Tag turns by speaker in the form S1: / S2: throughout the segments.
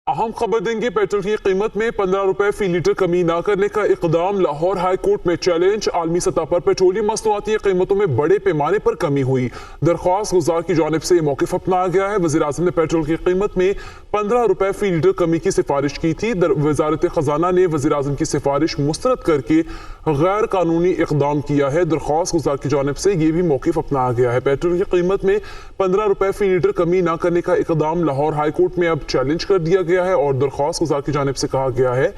S1: अहम खबर देंगे। पेट्रोल की कीमत में 15 रुपए फी लीटर कमी न करने का इकदाम, लाहौर हाई कोर्ट में चैलेंज। आलमी सतह पर पेट्रोलियम मसनूआती कीमतों में बड़े पैमाने पर कमी हुई, दरख्वास्त गुजार की जानिब से मौक़िफ़ अपनाया गया है। वज़ीर आज़म ने पेट्रोल की कीमत में 15 रुपए फी लीटर कमी की सिफारिश की थी। वज़ारत ख़जाना ने वज़ीर आज़म की सिफारिश मुस्तरद करके गैर कानूनी इकदाम किया है। दरख्वास्त गुजार की जानिब से ये भी मौक़िफ़ अपनाया गया है। पेट्रोल की कीमत में 15 रुपए फी लीटर कमी न करने का इकदाम लाहौर हाई कोर्ट में अब चैलेंज कर दिया गया है और दरख्वास्त गुजार की जानिब से कहा गया है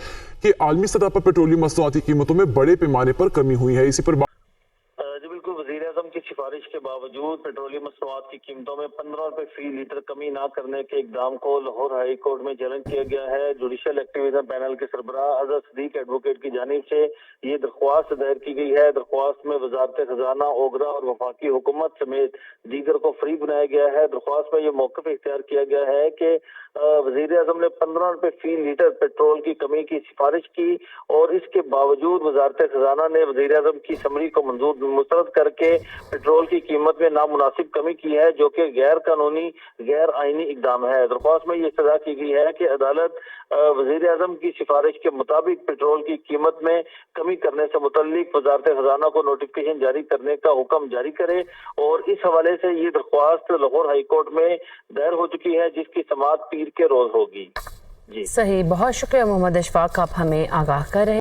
S1: कि आलमी सतह पर पेट्रोलियम मसनूआती कीमतों में बड़े पैमाने पर कमी हुई है। इसी पर
S2: जी बिल्कुल, वज़ीर आज़म की सिफारिश के बावजूद पेट्रोलियम मसनूआत की कीमतों में 15 रुपए फी लीटर कमी ना करने के इक़दाम को लाहौर हाई कोर्ट में चैलेंज किया गया है। जुडिशल एक्टिविज्म पैनल के सरबराह अज़हर सिद्दीक एडवोकेट की जानिब से ये दरख्वास्त दायर की गई है। दरख्वास्त में वज़ारत ख़जाना, ओगरा और वफाकी हुकूमत समेत दीगर को फ्री बनाया गया है। दरख्वास्त में ये मौक़िफ़ इख्तियार किया गया है कि वज़ीर आज़म ने 15 रुपए फी लीटर पेट्रोल की कमी की सिफारिश की और इसके बावजूद वज़ारत ख़जाना ने वज़ीर आज़म की समरी को मुस्तरद करके पेट्रोल की कीमत में नामुनासिब कमी की है, जो कि गैर कानूनी गैर आईनी इकदाम है। दरख्वास्त में ये सजा की गई है कि अदालत वज़ीर आज़म की सिफारिश के मुताबिक पेट्रोल की कीमत में कमी करने से मुतल्लिक वज़ारत ख़जाना को नोटिफिकेशन जारी करने का हुक्म जारी करे और इस हवाले से ये दरख्वास्त लाहौर हाई कोर्ट में दायर हो चुकी है, जिसकी समाअत पीर के रोज होगी। जी
S3: सही, बहुत शुक्रिया मोहम्मद इशफाक, आप हमें आगाह कर रहे हैं।